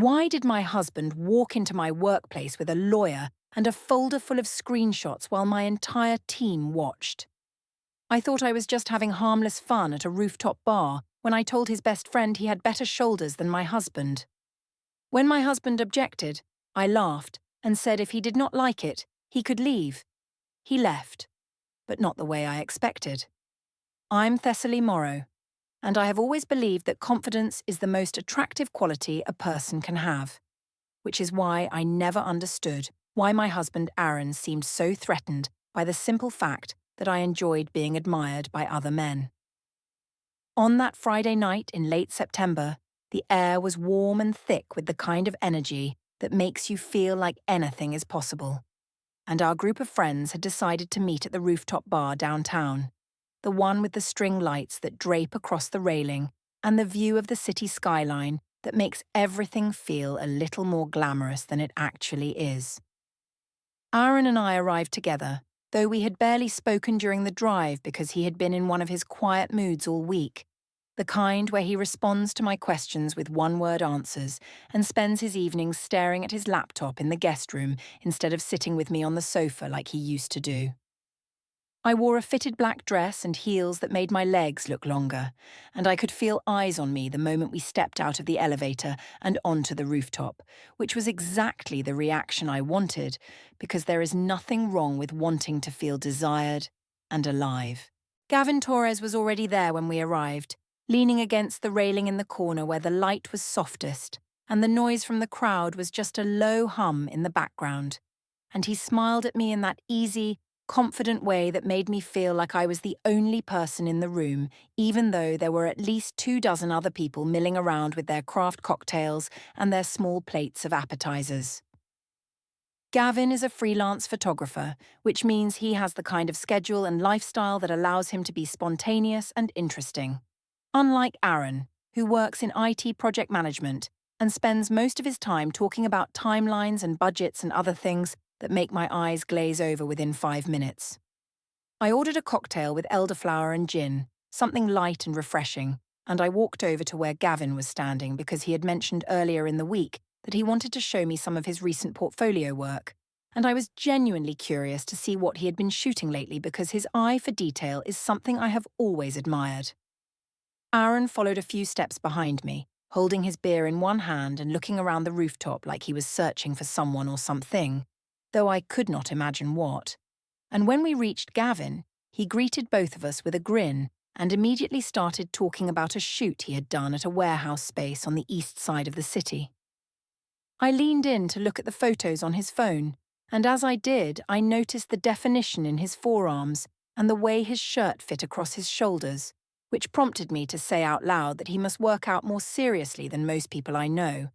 Why did my husband walk into my workplace with a lawyer and a folder full of screenshots while my entire team watched? I thought I was just having harmless fun at a rooftop bar when I told his best friend he had better shoulders than my husband. When my husband objected, I laughed and said if he did not like it, he could leave. He left, but not the way I expected. I'm Thessaly Morrow, and I have always believed that confidence is the most attractive quality a person can have, which is why I never understood why my husband Aaron seemed so threatened by the simple fact that I enjoyed being admired by other men. On that Friday night in late September, the air was warm and thick with the kind of energy that makes you feel like anything is possible. And our group of friends had decided to meet at the rooftop bar downtown, the one with the string lights that drape across the railing and the view of the city skyline that makes everything feel a little more glamorous than it actually is. Aaron and I arrived together, though we had barely spoken during the drive because he had been in one of his quiet moods all week, the kind where he responds to my questions with one-word answers and spends his evenings staring at his laptop in the guest room instead of sitting with me on the sofa like he used to do. I wore a fitted black dress and heels that made my legs look longer, and I could feel eyes on me the moment we stepped out of the elevator and onto the rooftop, which was exactly the reaction I wanted, because there is nothing wrong with wanting to feel desired and alive. Gavin Torres was already there when we arrived, leaning against the railing in the corner where the light was softest, and the noise from the crowd was just a low hum in the background. And he smiled at me in that easy, confident way that made me feel like I was the only person in the room, even though there were at least 24 other people milling around with their craft cocktails and their small plates of appetizers. Gavin is a freelance photographer, which means he has the kind of schedule and lifestyle that allows him to be spontaneous and interesting. Unlike Aaron, who works in IT project management and spends most of his time talking about timelines and budgets and other things that make my eyes glaze over within 5 minutes. I ordered a cocktail with elderflower and gin, something light and refreshing, and I walked over to where Gavin was standing because he had mentioned earlier in the week that he wanted to show me some of his recent portfolio work, and I was genuinely curious to see what he had been shooting lately because his eye for detail is something I have always admired. Aaron followed a few steps behind me, holding his beer in one hand and looking around the rooftop like he was searching for someone or something, though I could not imagine what. And when we reached Gavin, he greeted both of us with a grin and immediately started talking about a shoot he had done at a warehouse space on the east side of the city. I leaned in to look at the photos on his phone, and as I did, I noticed the definition in his forearms and the way his shirt fit across his shoulders, which prompted me to say out loud that he must work out more seriously than most people I know,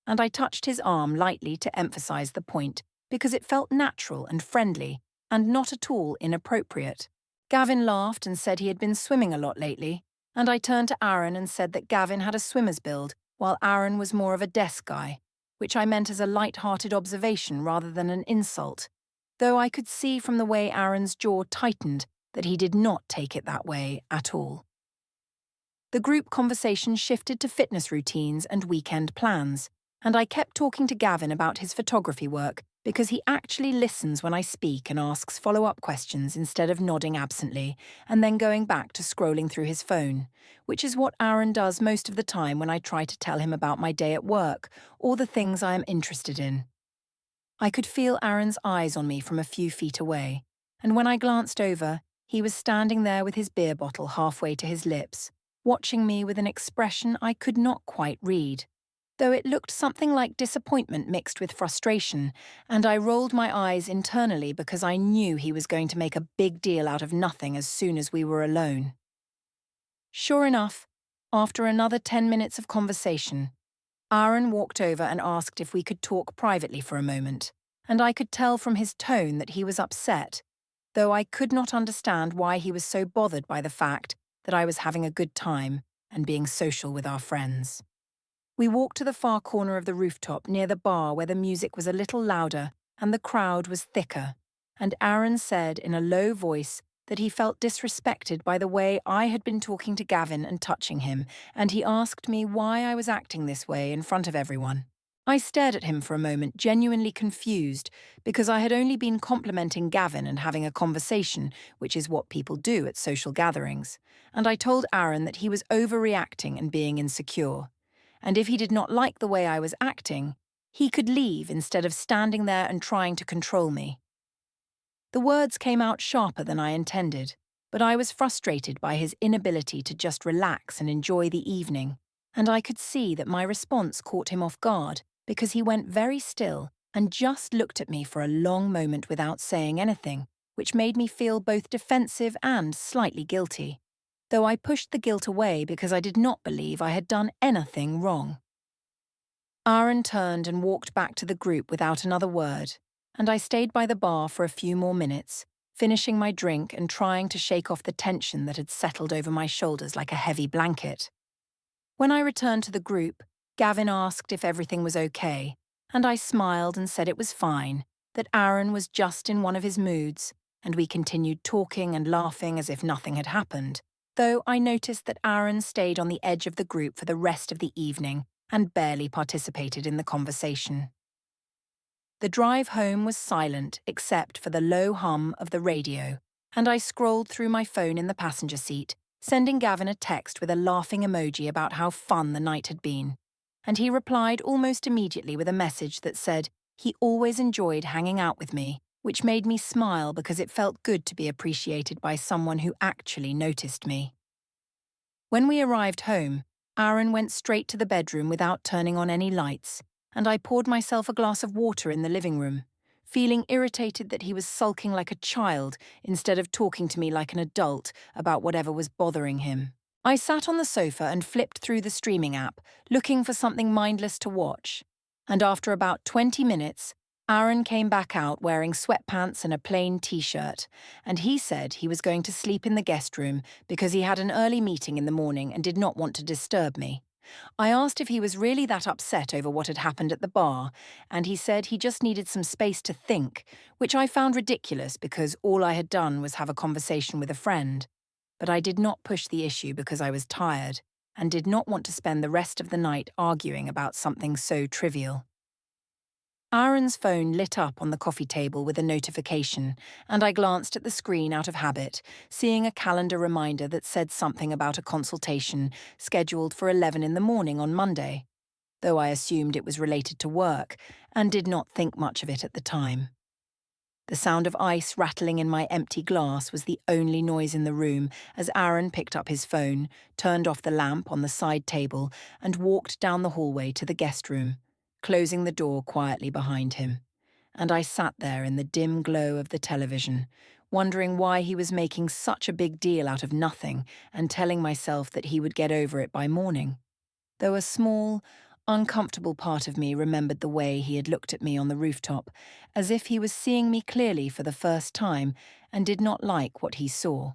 and I touched his arm lightly to emphasize the point because it felt natural and friendly and not at all inappropriate. Gavin laughed and said he had been swimming a lot lately, and I turned to Aaron and said that Gavin had a swimmer's build while Aaron was more of a desk guy, which I meant as a light-hearted observation rather than an insult, though I could see from the way Aaron's jaw tightened that he did not take it that way at all. The group conversation shifted to fitness routines and weekend plans, and I kept talking to Gavin about his photography work because he actually listens when I speak and asks follow-up questions instead of nodding absently and then going back to scrolling through his phone, which is what Aaron does most of the time when I try to tell him about my day at work or the things I am interested in. I could feel Aaron's eyes on me from a few feet away, and when I glanced over, he was standing there with his beer bottle halfway to his lips, watching me with an expression I could not quite read, though it looked something like disappointment mixed with frustration, and I rolled my eyes internally because I knew he was going to make a big deal out of nothing as soon as we were alone. Sure enough, after another 10 minutes of conversation, Aaron walked over and asked if we could talk privately for a moment, and I could tell from his tone that he was upset, though I could not understand why he was so bothered by the fact that I was having a good time and being social with our friends. We walked to the far corner of the rooftop near the bar where the music was a little louder and the crowd was thicker, and Aaron said in a low voice that he felt disrespected by the way I had been talking to Gavin and touching him, and he asked me why I was acting this way in front of everyone. I stared at him for a moment, genuinely confused, because I had only been complimenting Gavin and having a conversation, which is what people do at social gatherings, and I told Aaron that he was overreacting and being insecure, and if he did not like the way I was acting, he could leave instead of standing there and trying to control me. The words came out sharper than I intended, but I was frustrated by his inability to just relax and enjoy the evening, and I could see that my response caught him off guard because he went very still and just looked at me for a long moment without saying anything, which made me feel both defensive and slightly guilty, though I pushed the guilt away because I did not believe I had done anything wrong. Aaron turned and walked back to the group without another word, and I stayed by the bar for a few more minutes, finishing my drink and trying to shake off the tension that had settled over my shoulders like a heavy blanket. When I returned to the group, Gavin asked if everything was okay, and I smiled and said it was fine, that Aaron was just in one of his moods, and we continued talking and laughing as if nothing had happened, though I noticed that Aaron stayed on the edge of the group for the rest of the evening and barely participated in the conversation. The drive home was silent except for the low hum of the radio, and I scrolled through my phone in the passenger seat, sending Gavin a text with a laughing emoji about how fun the night had been, and he replied almost immediately with a message that said he always enjoyed hanging out with me, which made me smile because it felt good to be appreciated by someone who actually noticed me. When we arrived home, Aaron went straight to the bedroom without turning on any lights, and I poured myself a glass of water in the living room, feeling irritated that he was sulking like a child instead of talking to me like an adult about whatever was bothering him. I sat on the sofa and flipped through the streaming app, looking for something mindless to watch, and after about 20 minutes, Aaron came back out wearing sweatpants and a plain t-shirt, and he said he was going to sleep in the guest room because he had an early meeting in the morning and did not want to disturb me. I asked if he was really that upset over what had happened at the bar, and he said he just needed some space to think, which I found ridiculous because all I had done was have a conversation with a friend. But I did not push the issue because I was tired and did not want to spend the rest of the night arguing about something so trivial. Aaron's phone lit up on the coffee table with a notification, and I glanced at the screen out of habit, seeing a calendar reminder that said something about a consultation scheduled for 11 in the morning on Monday, though I assumed it was related to work and did not think much of it at the time. The sound of ice rattling in my empty glass was the only noise in the room as Aaron picked up his phone, turned off the lamp on the side table, and walked down the hallway to the guest room, closing the door quietly behind him, and I sat there in the dim glow of the television, wondering why he was making such a big deal out of nothing and telling myself that he would get over it by morning, though a small, uncomfortable part of me remembered the way he had looked at me on the rooftop, as if he was seeing me clearly for the first time and did not like what he saw.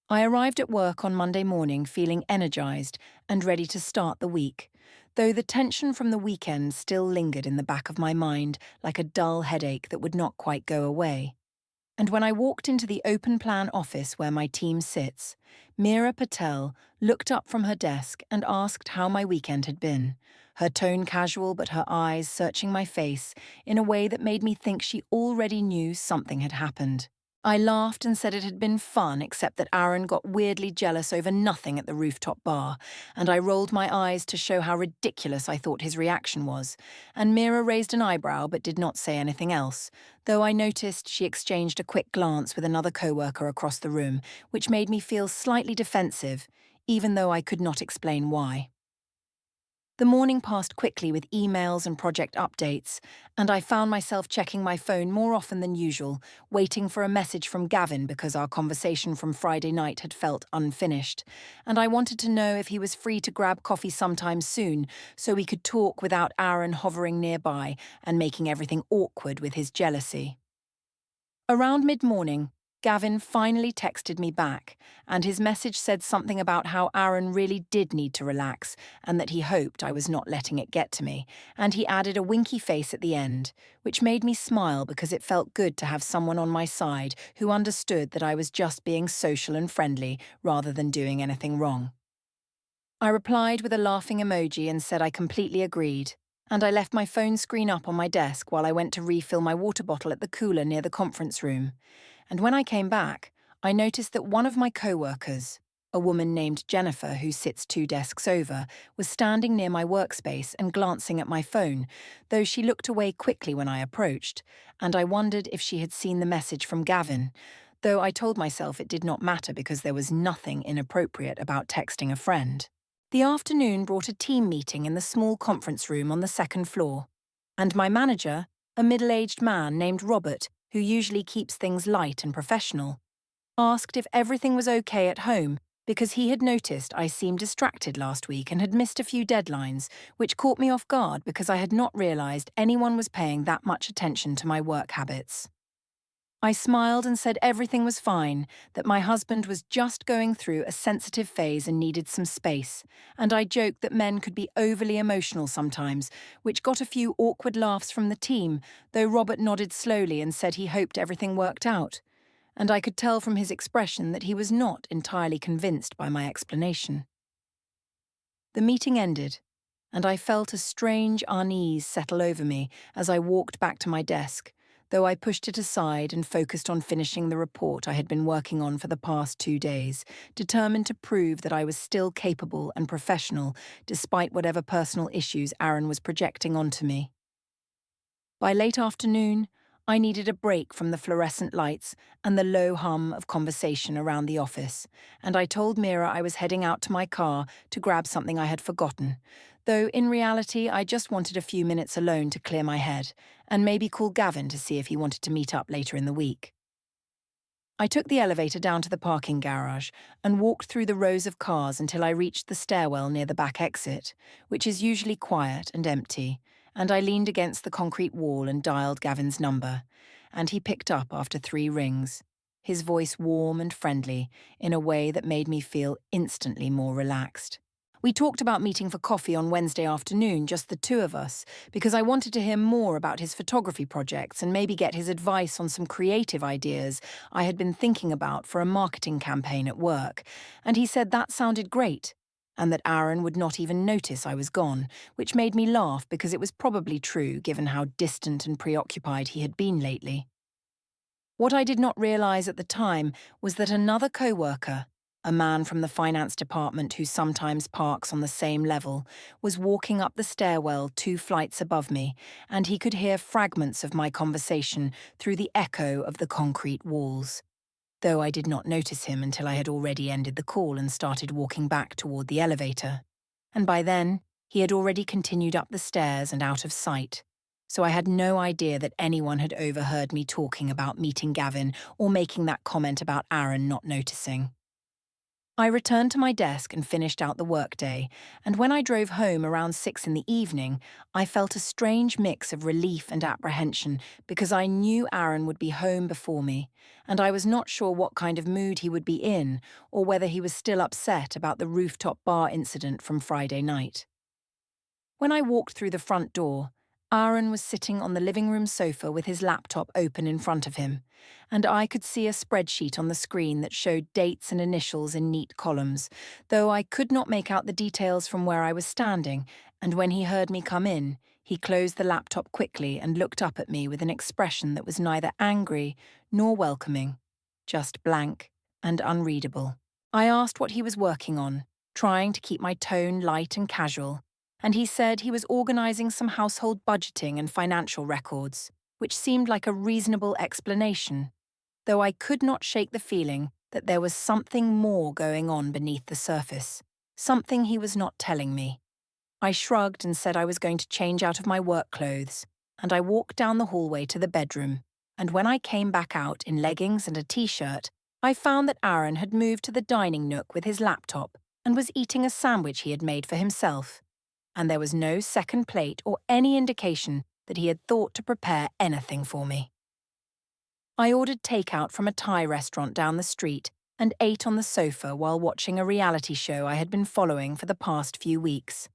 I arrived at work on Monday morning feeling energized and ready to start the week, though the tension from the weekend still lingered in the back of my mind like a dull headache that would not quite go away. And when I walked into the open-plan office where my team sits, Meera Patel looked up from her desk and asked how my weekend had been, her tone casual but her eyes searching my face in a way that made me think she already knew something had happened. I laughed and said it had been fun, except that Aaron got weirdly jealous over nothing at the rooftop bar, and I rolled my eyes to show how ridiculous I thought his reaction was, and Meera raised an eyebrow but did not say anything else, though I noticed she exchanged a quick glance with another coworker across the room, which made me feel slightly defensive, even though I could not explain why. The morning passed quickly with emails and project updates, and I found myself checking my phone more often than usual, waiting for a message from Gavin because our conversation from Friday night had felt unfinished, and I wanted to know if he was free to grab coffee sometime soon so we could talk without Aaron hovering nearby and making everything awkward with his jealousy. Around mid-morning, Gavin finally texted me back, and his message said something about how Aaron really did need to relax and that he hoped I was not letting it get to me, and he added a winky face at the end, which made me smile because it felt good to have someone on my side who understood that I was just being social and friendly rather than doing anything wrong. I replied with a laughing emoji and said I completely agreed, and I left my phone screen up on my desk while I went to refill my water bottle at the cooler near the conference room. And when I came back, I noticed that one of my co-workers, a woman named Jennifer who sits 2 desks over, was standing near my workspace and glancing at my phone, though she looked away quickly when I approached, and I wondered if she had seen the message from Gavin, though I told myself it did not matter because there was nothing inappropriate about texting a friend. The afternoon brought a team meeting in the small conference room on the second floor, and my manager, a middle-aged man named Robert, who usually keeps things light and professional, asked if everything was okay at home because he had noticed I seemed distracted last week and had missed a few deadlines, which caught me off guard because I had not realized anyone was paying that much attention to my work habits. I smiled and said everything was fine, that my husband was just going through a sensitive phase and needed some space, and I joked that men could be overly emotional sometimes, which got a few awkward laughs from the team, though Robert nodded slowly and said he hoped everything worked out, and I could tell from his expression that he was not entirely convinced by my explanation. The meeting ended, and I felt a strange unease settle over me as I walked back to my desk, though I pushed it aside and focused on finishing the report I had been working on for the past 2 days, determined to prove that I was still capable and professional despite whatever personal issues Aaron was projecting onto me. By late afternoon, I needed a break from the fluorescent lights and the low hum of conversation around the office, and I told Mira I was heading out to my car to grab something I had forgotten, though in reality I just wanted a few minutes alone to clear my head, and maybe call Gavin to see if he wanted to meet up later in the week. I took the elevator down to the parking garage and walked through the rows of cars until I reached the stairwell near the back exit, which is usually quiet and empty, and I leaned against the concrete wall and dialed Gavin's number, and he picked up after 3 rings, his voice warm and friendly in a way that made me feel instantly more relaxed. We talked about meeting for coffee on Wednesday afternoon, just the 2 of us, because I wanted to hear more about his photography projects and maybe get his advice on some creative ideas I had been thinking about for a marketing campaign at work, and he said that sounded great, and that Aaron would not even notice I was gone, which made me laugh because it was probably true given how distant and preoccupied he had been lately. What I did not realize at the time was that another co-worker, a man from the finance department who sometimes parks on the same level, was walking up the stairwell 2 flights above me, and he could hear fragments of my conversation through the echo of the concrete walls, though I did not notice him until I had already ended the call and started walking back toward the elevator. And by then, he had already continued up the stairs and out of sight, so I had no idea that anyone had overheard me talking about meeting Gavin or making that comment about Aaron not noticing. I returned to my desk and finished out the workday, and when I drove home around 6 in the evening, I felt a strange mix of relief and apprehension because I knew Aaron would be home before me, and I was not sure what kind of mood he would be in or whether he was still upset about the rooftop bar incident from Friday night. When I walked through the front door, Aaron was sitting on the living room sofa with his laptop open in front of him, and I could see a spreadsheet on the screen that showed dates and initials in neat columns, though I could not make out the details from where I was standing, and when he heard me come in, he closed the laptop quickly and looked up at me with an expression that was neither angry nor welcoming, just blank and unreadable. I asked what he was working on, trying to keep my tone light and casual, and he said he was organising some household budgeting and financial records, which seemed like a reasonable explanation, though I could not shake the feeling that there was something more going on beneath the surface, something he was not telling me. I shrugged and said I was going to change out of my work clothes, and I walked down the hallway to the bedroom, and when I came back out in leggings and a t-shirt, I found that Aaron had moved to the dining nook with his laptop and was eating a sandwich he had made for himself, and there was no second plate or any indication that he had thought to prepare anything for me. I ordered takeout from a Thai restaurant down the street and ate on the sofa while watching a reality show I had been following for the past few weeks,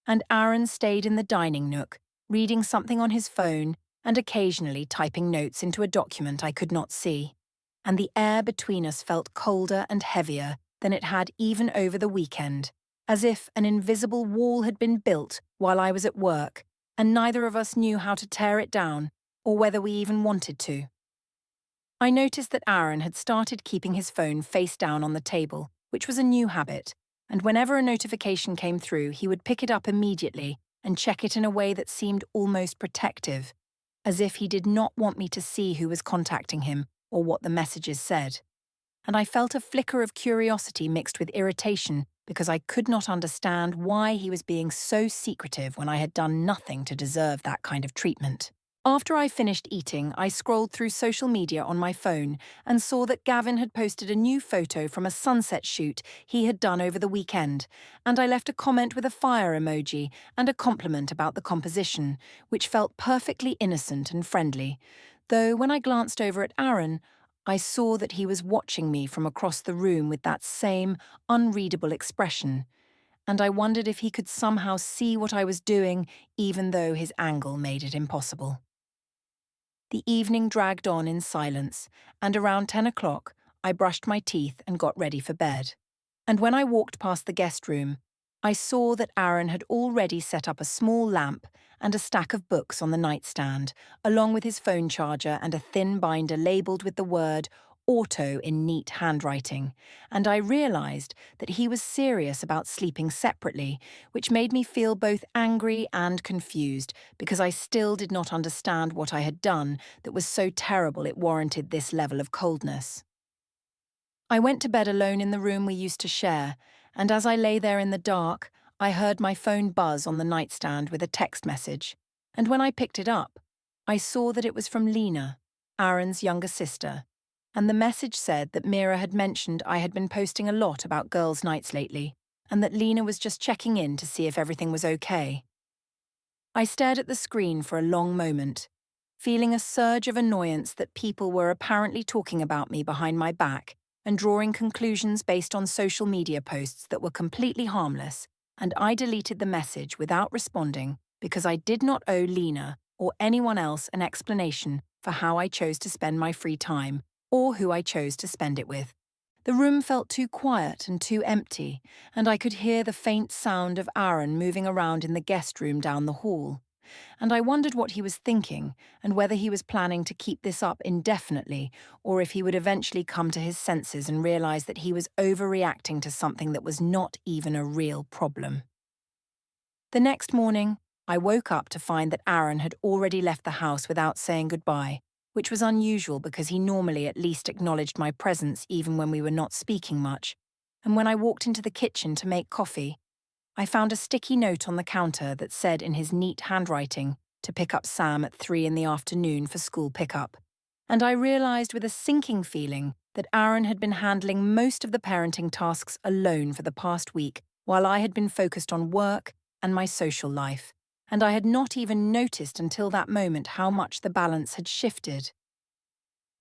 and Aaron stayed in the dining nook, reading something on his phone and occasionally typing notes into a document I could not see, and the air between us felt colder and heavier than it had even over the weekend, as if an invisible wall had been built while I was at work and neither of us knew how to tear it down or whether we even wanted to. I noticed that Aaron had started keeping his phone face down on the table, which was a new habit, and whenever a notification came through, he would pick it up immediately and check it in a way that seemed almost protective, as if he did not want me to see who was contacting him or what the messages said. And I felt a flicker of curiosity mixed with irritation because I could not understand why he was being so secretive when I had done nothing to deserve that kind of treatment. After I finished eating, I scrolled through social media on my phone and saw that Gavin had posted a new photo from a sunset shoot he had done over the weekend, and I left a comment with a fire emoji and a compliment about the composition, which felt perfectly innocent and friendly, though when I glanced over at Aaron, I saw that he was watching me from across the room with that same unreadable expression, and I wondered if he could somehow see what I was doing even though his angle made it impossible. The evening dragged on in silence, and around 10 o'clock, I brushed my teeth and got ready for bed. And when I walked past the guest room, I saw that Aaron had already set up a small lamp and a stack of books on the nightstand, along with his phone charger and a thin binder labelled with the word auto in neat handwriting, and I realised that he was serious about sleeping separately, which made me feel both angry and confused because I still did not understand what I had done that was so terrible it warranted this level of coldness. I went to bed alone in the room we used to share, and as I lay there in the dark, I heard my phone buzz on the nightstand with a text message, and when I picked it up, I saw that it was from Lena, Aaron's younger sister, and the message said that Mira had mentioned I had been posting a lot about girls' nights lately, and that Lena was just checking in to see if everything was okay. I stared at the screen for a long moment, feeling a surge of annoyance that people were apparently talking about me behind my back and drawing conclusions based on social media posts that were completely harmless, and I deleted the message without responding because I did not owe Lena or anyone else an explanation for how I chose to spend my free time or who I chose to spend it with. The room felt too quiet and too empty, and I could hear the faint sound of Aaron moving around in the guest room down the hall. And I wondered what he was thinking and whether he was planning to keep this up indefinitely or if he would eventually come to his senses and realize that he was overreacting to something that was not even a real problem. The next morning, I woke up to find that Aaron had already left the house without saying goodbye, which was unusual because he normally at least acknowledged my presence even when we were not speaking much. And when I walked into the kitchen to make coffee, I found a sticky note on the counter that said in his neat handwriting to pick up Sam at 3 in the afternoon for school pickup. And I realized with a sinking feeling that Aaron had been handling most of the parenting tasks alone for the past week while I had been focused on work and my social life, and I had not even noticed until that moment how much the balance had shifted.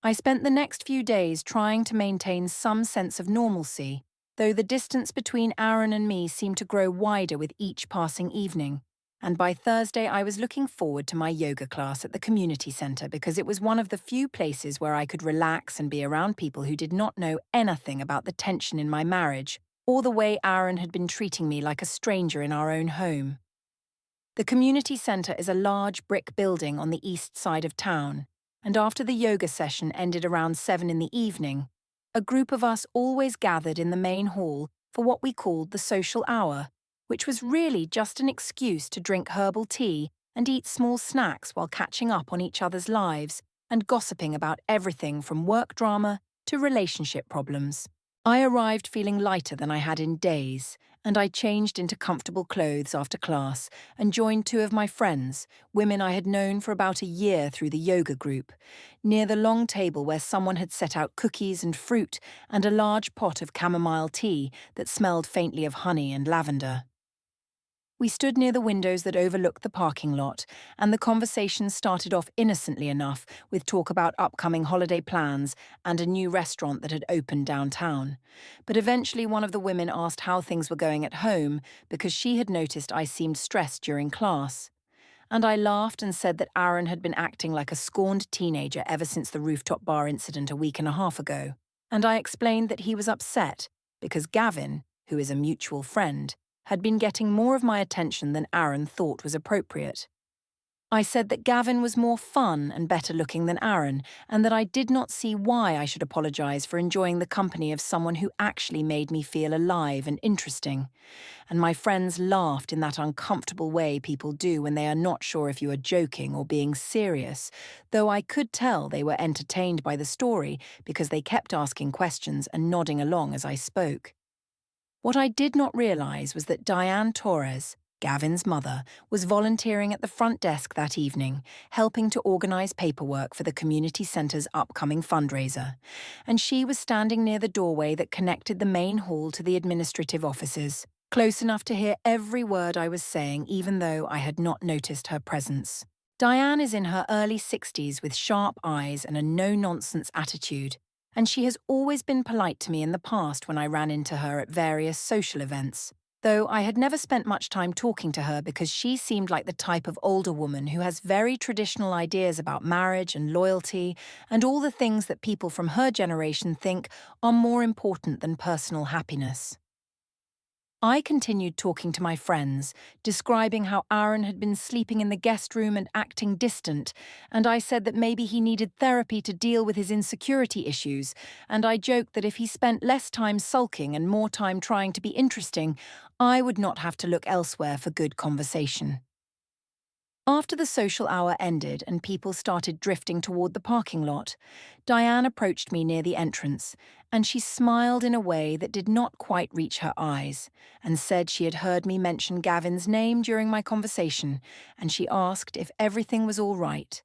I spent the next few days trying to maintain some sense of normalcy, though the distance between Aaron and me seemed to grow wider with each passing evening, and by Thursday I was looking forward to my yoga class at the community centre because it was one of the few places where I could relax and be around people who did not know anything about the tension in my marriage or the way Aaron had been treating me like a stranger in our own home. The community centre is a large brick building on the east side of town, and after the yoga session ended around 7 in the evening, a group of us always gathered in the main hall for what we called the social hour, which was really just an excuse to drink herbal tea and eat small snacks while catching up on each other's lives and gossiping about everything from work drama to relationship problems. I arrived feeling lighter than I had in days, and I changed into comfortable clothes after class and joined 2 of my friends, women I had known for about a year through the yoga group, near the long table where someone had set out cookies and fruit and a large pot of chamomile tea that smelled faintly of honey and lavender. We stood near the windows that overlooked the parking lot, and the conversation started off innocently enough with talk about upcoming holiday plans and a new restaurant that had opened downtown. But eventually one of the women asked how things were going at home because she had noticed I seemed stressed during class. And I laughed and said that Aaron had been acting like a scorned teenager ever since the rooftop bar incident a week and a half ago. And I explained that he was upset because Gavin, who is a mutual friend, had been getting more of my attention than Aaron thought was appropriate. I said that Gavin was more fun and better looking than Aaron, and that I did not see why I should apologise for enjoying the company of someone who actually made me feel alive and interesting. And my friends laughed in that uncomfortable way people do when they are not sure if you are joking or being serious, though I could tell they were entertained by the story because they kept asking questions and nodding along as I spoke. What I did not realise was that Diane Torres, Gavin's mother, was volunteering at the front desk that evening, helping to organise paperwork for the community centre's upcoming fundraiser, and she was standing near the doorway that connected the main hall to the administrative offices, close enough to hear every word I was saying even though I had not noticed her presence. Diane is in her early 60s with sharp eyes and a no-nonsense attitude, and she has always been polite to me in the past when I ran into her at various social events, though I had never spent much time talking to her because she seemed like the type of older woman who has very traditional ideas about marriage and loyalty and all the things that people from her generation think are more important than personal happiness. I continued talking to my friends, describing how Aaron had been sleeping in the guest room and acting distant, and I said that maybe he needed therapy to deal with his insecurity issues, and I joked that if he spent less time sulking and more time trying to be interesting, I would not have to look elsewhere for good conversation. After the social hour ended and people started drifting toward the parking lot, Diane approached me near the entrance, and she smiled in a way that did not quite reach her eyes, and said she had heard me mention Gavin's name during my conversation, and she asked if everything was all right.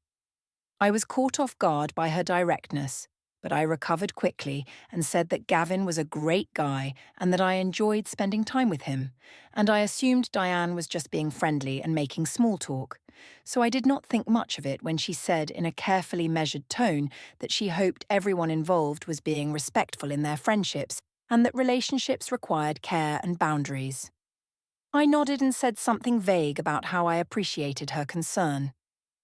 I was caught off guard by her directness, but I recovered quickly and said that Gavin was a great guy and that I enjoyed spending time with him, and I assumed Diane was just being friendly and making small talk, so I did not think much of it when she said in a carefully measured tone that she hoped everyone involved was being respectful in their friendships and that relationships required care and boundaries. I nodded and said something vague about how I appreciated her concern,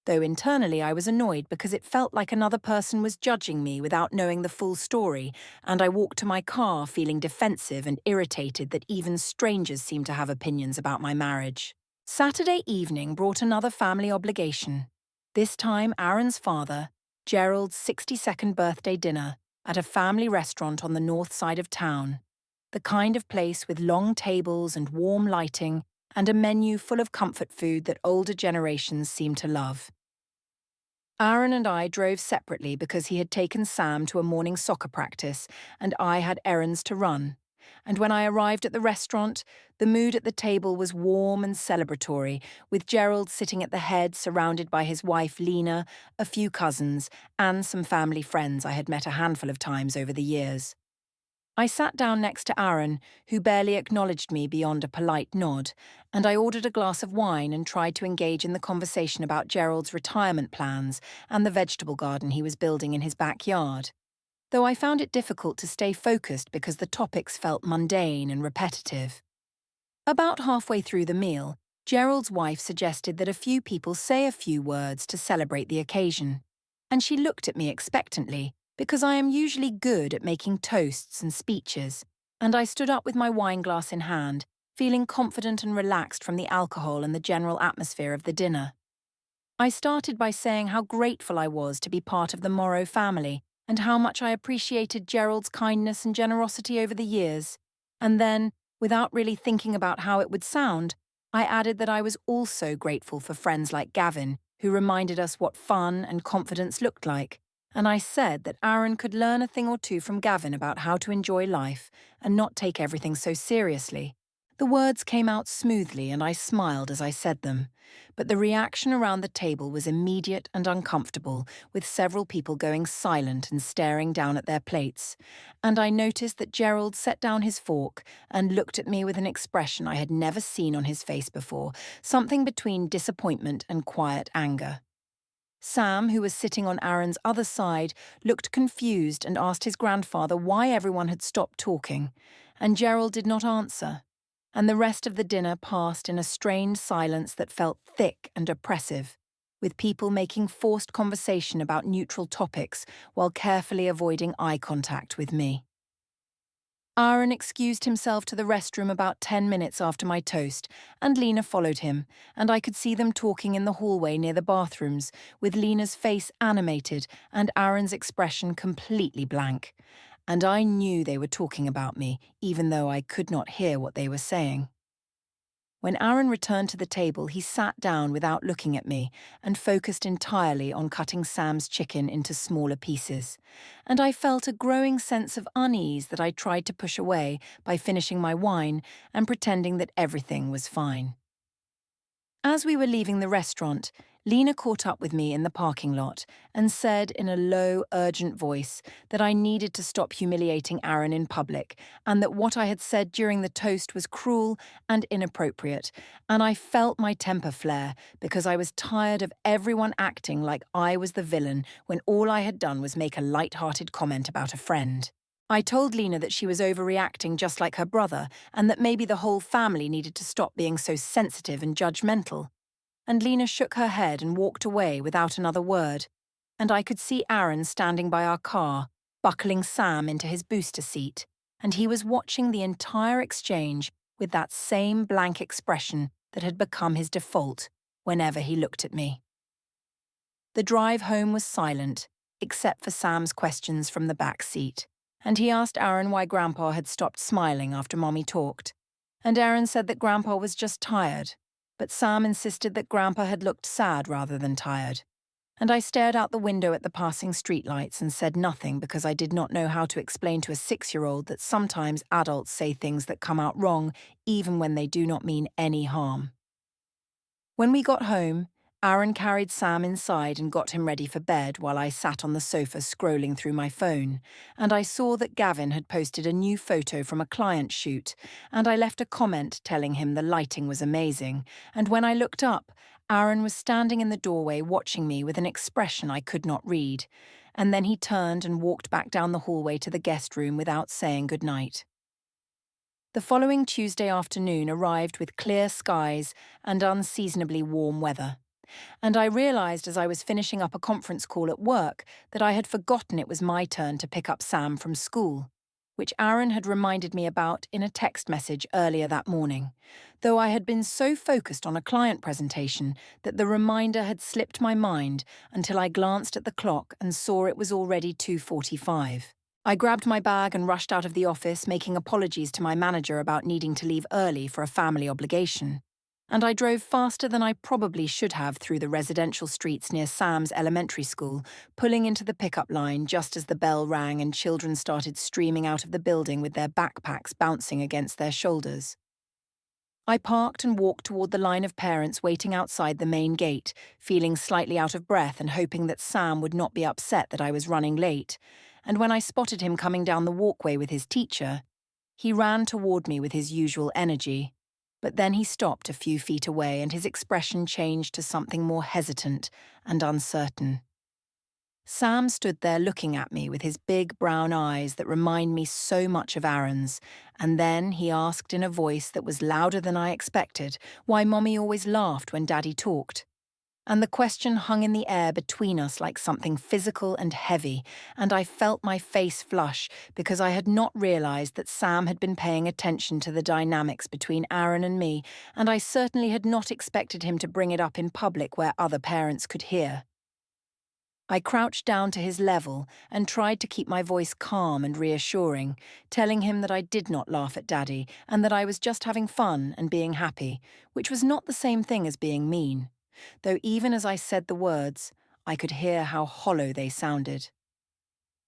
though internally I was annoyed because it felt like another person was judging me without knowing the full story, and I walked to my car feeling defensive and irritated that even strangers seemed to have opinions about my marriage. Saturday evening brought another family obligation. This time Aaron's father, Gerald's 62nd birthday dinner at a family restaurant on the north side of town, the kind of place with long tables and warm lighting and a menu full of comfort food that older generations seem to love. Aaron and I drove separately because he had taken Sam to a morning soccer practice and I had errands to run. And when I arrived at the restaurant, the mood at the table was warm and celebratory, with Gerald sitting at the head surrounded by his wife Lena, a few cousins, and some family friends I had met a handful of times over the years. I sat down next to Aaron, who barely acknowledged me beyond a polite nod, and I ordered a glass of wine and tried to engage in the conversation about Gerald's retirement plans and the vegetable garden he was building in his backyard, though I found it difficult to stay focused because the topics felt mundane and repetitive. About halfway through the meal, Gerald's wife suggested that a few people say a few words to celebrate the occasion, and she looked at me expectantly, because I am usually good at making toasts and speeches, and I stood up with my wine glass in hand, feeling confident and relaxed from the alcohol and the general atmosphere of the dinner. I started by saying how grateful I was to be part of the Morrow family and how much I appreciated Gerald's kindness and generosity over the years, and then, without really thinking about how it would sound, I added that I was also grateful for friends like Gavin, who reminded us what fun and confidence looked like, and I said that Aaron could learn a thing or two from Gavin about how to enjoy life and not take everything so seriously. The words came out smoothly and I smiled as I said them, but the reaction around the table was immediate and uncomfortable, with several people going silent and staring down at their plates, and I noticed that Gerald set down his fork and looked at me with an expression I had never seen on his face before, something between disappointment and quiet anger. Sam, who was sitting on Aaron's other side, looked confused and asked his grandfather why everyone had stopped talking, and Gerald did not answer, and the rest of the dinner passed in a strained silence that felt thick and oppressive, with people making forced conversation about neutral topics while carefully avoiding eye contact with me. Aaron excused himself to the restroom about 10 minutes after my toast, and Lena followed him, and I could see them talking in the hallway near the bathrooms, with Lena's face animated and Aaron's expression completely blank. And I knew they were talking about me, even though I could not hear what they were saying. When Aaron returned to the table, he sat down without looking at me and focused entirely on cutting Sam's chicken into smaller pieces. And I felt a growing sense of unease that I tried to push away by finishing my wine and pretending that everything was fine. As we were leaving the restaurant, Lena caught up with me in the parking lot and said in a low, urgent voice that I needed to stop humiliating Aaron in public and that what I had said during the toast was cruel and inappropriate, and I felt my temper flare because I was tired of everyone acting like I was the villain when all I had done was make a light-hearted comment about a friend. I told Lena that she was overreacting just like her brother and that maybe the whole family needed to stop being so sensitive and judgmental. And Lena shook her head and walked away without another word. And I could see Aaron standing by our car, buckling Sam into his booster seat, and he was watching the entire exchange with that same blank expression that had become his default whenever he looked at me. The drive home was silent, except for Sam's questions from the back seat. And he asked Aaron why Grandpa had stopped smiling after Mommy talked. And Aaron said that Grandpa was just tired, but Sam insisted that Grandpa had looked sad rather than tired. And I stared out the window at the passing streetlights and said nothing because I did not know how to explain to a 6-year-old that sometimes adults say things that come out wrong even when they do not mean any harm. When we got home, Aaron carried Sam inside and got him ready for bed while I sat on the sofa scrolling through my phone, and I saw that Gavin had posted a new photo from a client shoot, and I left a comment telling him the lighting was amazing, and when I looked up, Aaron was standing in the doorway watching me with an expression I could not read, and then he turned and walked back down the hallway to the guest room without saying goodnight. The following Tuesday afternoon arrived with clear skies and unseasonably warm weather. And I realised as I was finishing up a conference call at work that I had forgotten it was my turn to pick up Sam from school, which Aaron had reminded me about in a text message earlier that morning, though I had been so focused on a client presentation that the reminder had slipped my mind until I glanced at the clock and saw it was already 2:45. I grabbed my bag and rushed out of the office, making apologies to my manager about needing to leave early for a family obligation. And I drove faster than I probably should have through the residential streets near Sam's elementary school, pulling into the pickup line just as the bell rang and children started streaming out of the building with their backpacks bouncing against their shoulders. I parked and walked toward the line of parents waiting outside the main gate, feeling slightly out of breath and hoping that Sam would not be upset that I was running late. And when I spotted him coming down the walkway with his teacher, he ran toward me with his usual energy. But then he stopped a few feet away and his expression changed to something more hesitant and uncertain. Sam stood there looking at me with his big brown eyes that remind me so much of Aaron's, and then he asked in a voice that was louder than I expected why Mommy always laughed when Daddy talked. And the question hung in the air between us like something physical and heavy, and I felt my face flush because I had not realised that Sam had been paying attention to the dynamics between Aaron and me, and I certainly had not expected him to bring it up in public where other parents could hear. I crouched down to his level and tried to keep my voice calm and reassuring, telling him that I did not laugh at Daddy and that I was just having fun and being happy, which was not the same thing as being mean. Though even as I said the words, I could hear how hollow they sounded.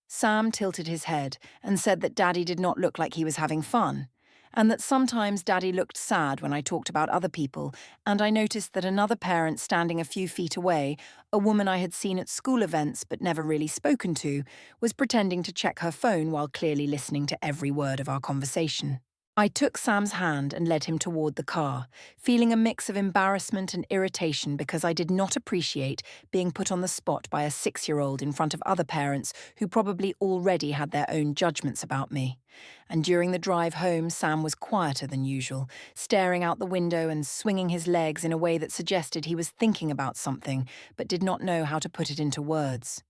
Sam tilted his head and said that Daddy did not look like he was having fun, and that sometimes Daddy looked sad when I talked about other people, and I noticed that another parent standing a few feet away, a woman I had seen at school events but never really spoken to, was pretending to check her phone while clearly listening to every word of our conversation. I took Sam's hand and led him toward the car, feeling a mix of embarrassment and irritation because I did not appreciate being put on the spot by a 6-year-old in front of other parents who probably already had their own judgments about me. And during the drive home, Sam was quieter than usual, staring out the window and swinging his legs in a way that suggested he was thinking about something but did not know how to put it into words.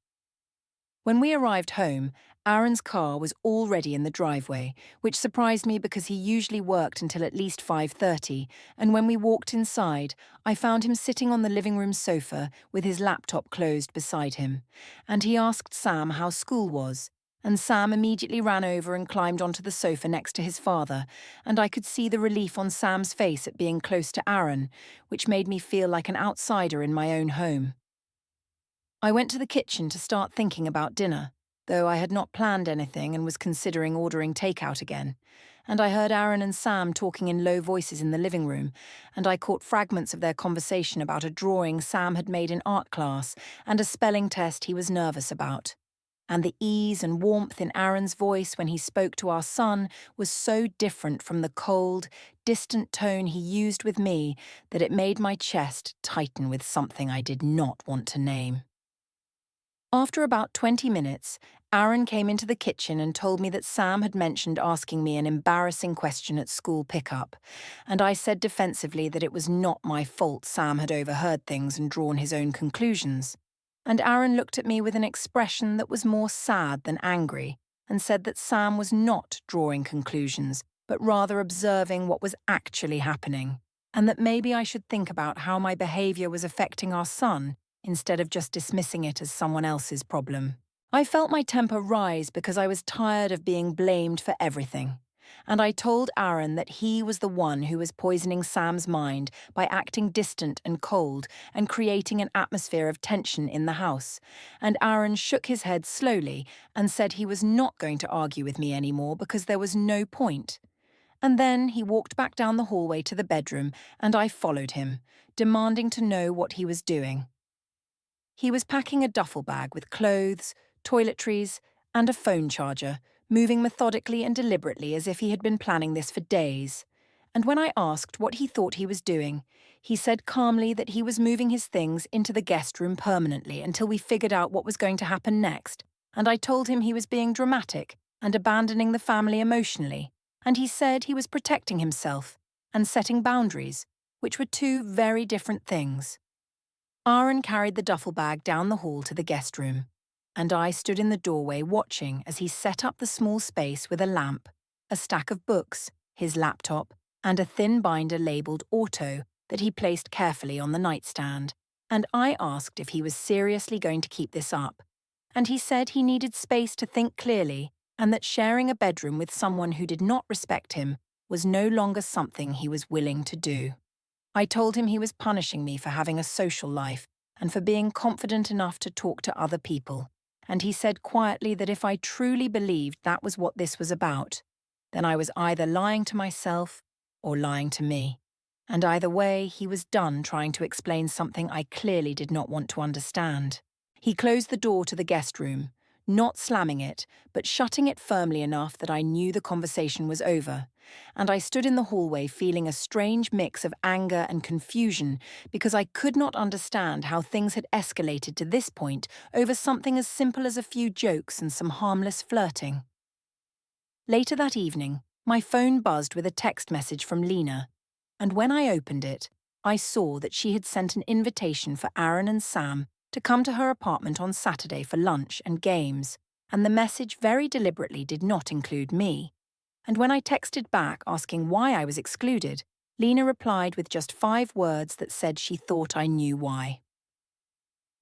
When we arrived home, Aaron's car was already in the driveway, which surprised me because he usually worked until at least 5:30, and when we walked inside, I found him sitting on the living room sofa with his laptop closed beside him, and he asked Sam how school was, and Sam immediately ran over and climbed onto the sofa next to his father, and I could see the relief on Sam's face at being close to Aaron, which made me feel like an outsider in my own home. I went to the kitchen to start thinking about dinner, though I had not planned anything and was considering ordering takeout again. And I heard Aaron and Sam talking in low voices in the living room, and I caught fragments of their conversation about a drawing Sam had made in art class and a spelling test he was nervous about. And the ease and warmth in Aaron's voice when he spoke to our son was so different from the cold, distant tone he used with me that it made my chest tighten with something I did not want to name. After about 20 minutes, Aaron came into the kitchen and told me that Sam had mentioned asking me an embarrassing question at school pickup, and I said defensively that it was not my fault Sam had overheard things and drawn his own conclusions. And Aaron looked at me with an expression that was more sad than angry, and said that Sam was not drawing conclusions, but rather observing what was actually happening, and that maybe I should think about how my behaviour was affecting our son instead of just dismissing it as someone else's problem. I felt my temper rise because I was tired of being blamed for everything. And I told Aaron that he was the one who was poisoning Sam's mind by acting distant and cold and creating an atmosphere of tension in the house. And Aaron shook his head slowly and said he was not going to argue with me anymore because there was no point. And then he walked back down the hallway to the bedroom, and I followed him, demanding to know what he was doing. He was packing a duffel bag with clothes, toiletries, and a phone charger, moving methodically and deliberately as if he had been planning this for days. And when I asked what he thought he was doing, he said calmly that he was moving his things into the guest room permanently until we figured out what was going to happen next, and I told him he was being dramatic and abandoning the family emotionally, and he said he was protecting himself and setting boundaries, which were two very different things. Aaron carried the duffel bag down the hall to the guest room, and I stood in the doorway watching as he set up the small space with a lamp, a stack of books, his laptop, and a thin binder labelled Auto that he placed carefully on the nightstand, and I asked if he was seriously going to keep this up, and he said he needed space to think clearly and that sharing a bedroom with someone who did not respect him was no longer something he was willing to do. I told him he was punishing me for having a social life and for being confident enough to talk to other people, and he said quietly that if I truly believed that was what this was about, then I was either lying to myself or lying to me. And either way, he was done trying to explain something I clearly did not want to understand. He closed the door to the guest room, not slamming it, but shutting it firmly enough that I knew the conversation was over, and I stood in the hallway feeling a strange mix of anger and confusion because I could not understand how things had escalated to this point over something as simple as a few jokes and some harmless flirting. Later that evening, my phone buzzed with a text message from Lena, and when I opened it, I saw that she had sent an invitation for Aaron and Sam to come to her apartment on Saturday for lunch and games, and the message very deliberately did not include me. And when I texted back asking why I was excluded, Lena replied with just 5 words that said she thought I knew why.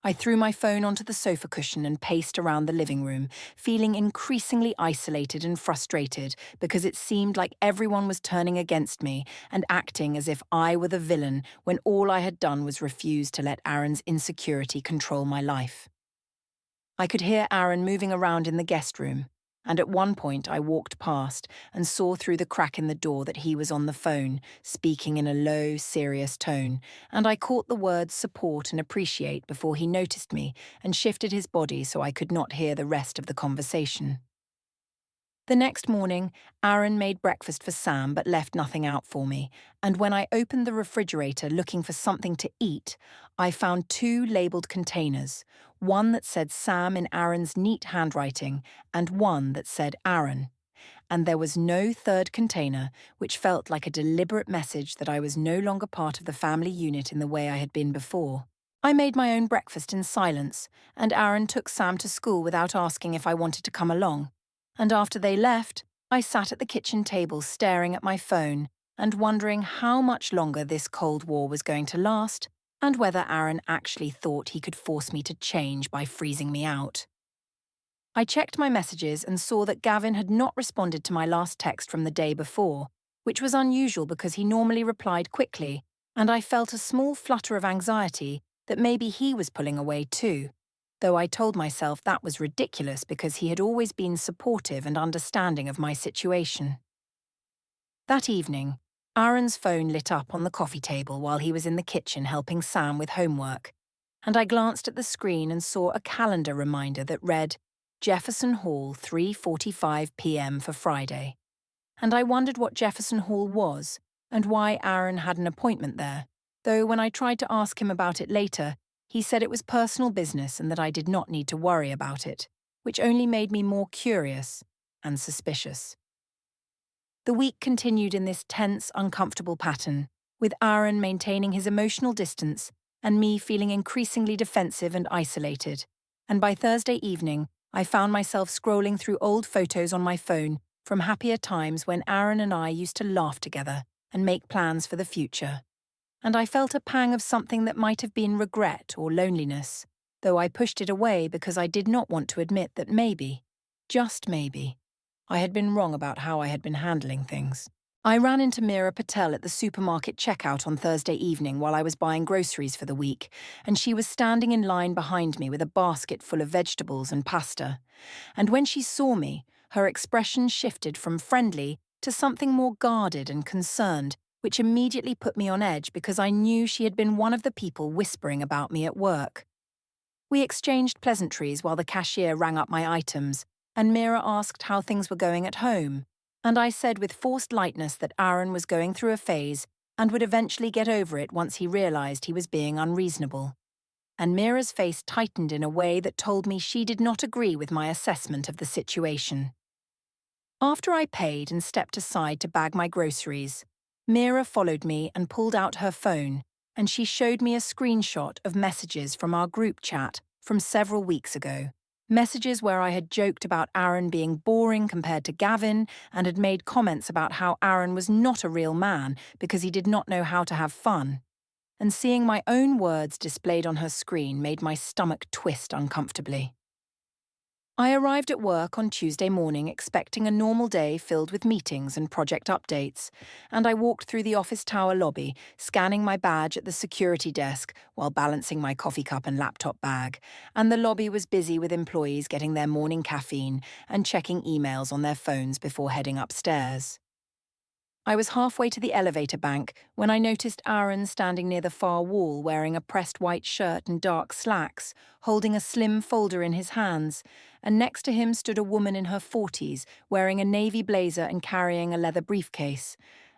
I threw my phone onto the sofa cushion and paced around the living room, feeling increasingly isolated and frustrated because it seemed like everyone was turning against me and acting as if I were the villain when all I had done was refuse to let Aaron's insecurity control my life. I could hear Aaron moving around in the guest room, and at one point I walked past and saw through the crack in the door that he was on the phone, speaking in a low, serious tone, and I caught the words support and appreciate before he noticed me and shifted his body so I could not hear the rest of the conversation. The next morning, Aaron made breakfast for Sam but left nothing out for me, and when I opened the refrigerator looking for something to eat, I found 2 labelled containers, one that said Sam in Aaron's neat handwriting and one that said Aaron. And there was no third container, which felt like a deliberate message that I was no longer part of the family unit in the way I had been before. I made my own breakfast in silence, and Aaron took Sam to school without asking if I wanted to come along. And after they left, I sat at the kitchen table staring at my phone and wondering how much longer this Cold War was going to last and whether Aaron actually thought he could force me to change by freezing me out. I checked my messages and saw that Gavin had not responded to my last text from the day before, which was unusual because he normally replied quickly, and I felt a small flutter of anxiety that maybe he was pulling away too, though I told myself that was ridiculous because he had always been supportive and understanding of my situation. That evening, Aaron's phone lit up on the coffee table while he was in the kitchen helping Sam with homework, and I glanced at the screen and saw a calendar reminder that read, Jefferson Hall, 3:45 p.m. for Friday. And I wondered what Jefferson Hall was and why Aaron had an appointment there, though when I tried to ask him about it later, he said it was personal business and that I did not need to worry about it, which only made me more curious and suspicious. The week continued in this tense, uncomfortable pattern, with Aaron maintaining his emotional distance and me feeling increasingly defensive and isolated. And by Thursday evening, I found myself scrolling through old photos on my phone from happier times when Aaron and I used to laugh together and make plans for the future. And I felt a pang of something that might have been regret or loneliness, though I pushed it away because I did not want to admit that maybe, just maybe, I had been wrong about how I had been handling things. I ran into Meera Patel at the supermarket checkout on Thursday evening while I was buying groceries for the week, and she was standing in line behind me with a basket full of vegetables and pasta. And when she saw me, her expression shifted from friendly to something more guarded and concerned, which immediately put me on edge because I knew she had been one of the people whispering about me at work. We exchanged pleasantries while the cashier rang up my items, and Meera asked how things were going at home, and I said with forced lightness that Aaron was going through a phase and would eventually get over it once he realized he was being unreasonable. And Meera's face tightened in a way that told me she did not agree with my assessment of the situation. After I paid and stepped aside to bag my groceries, Meera followed me and pulled out her phone, and she showed me a screenshot of messages from our group chat from several weeks ago. Messages where I had joked about Aaron being boring compared to Gavin and had made comments about how Aaron was not a real man because he did not know how to have fun. And seeing my own words displayed on her screen made my stomach twist uncomfortably. I arrived at work on Tuesday morning expecting a normal day filled with meetings and project updates, and I walked through the office tower lobby, scanning my badge at the security desk while balancing my coffee cup and laptop bag, and the lobby was busy with employees getting their morning caffeine and checking emails on their phones before heading upstairs. I was halfway to the elevator bank when I noticed Aaron standing near the far wall wearing a pressed white shirt and dark slacks, holding a slim folder in his hands, and next to him stood a woman in her 40s wearing a navy blazer and carrying a leather briefcase.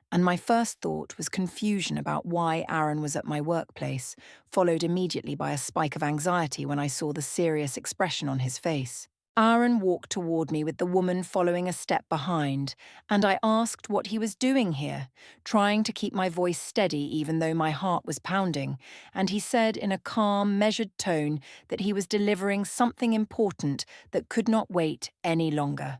And my first thought was confusion about why Aaron was at my workplace, followed immediately by a spike of anxiety when I saw the serious expression on his face. Aaron walked toward me with the woman following a step behind, and I asked what he was doing here, trying to keep my voice steady even though my heart was pounding, and he said in a calm, measured tone that he was delivering something important that could not wait any longer.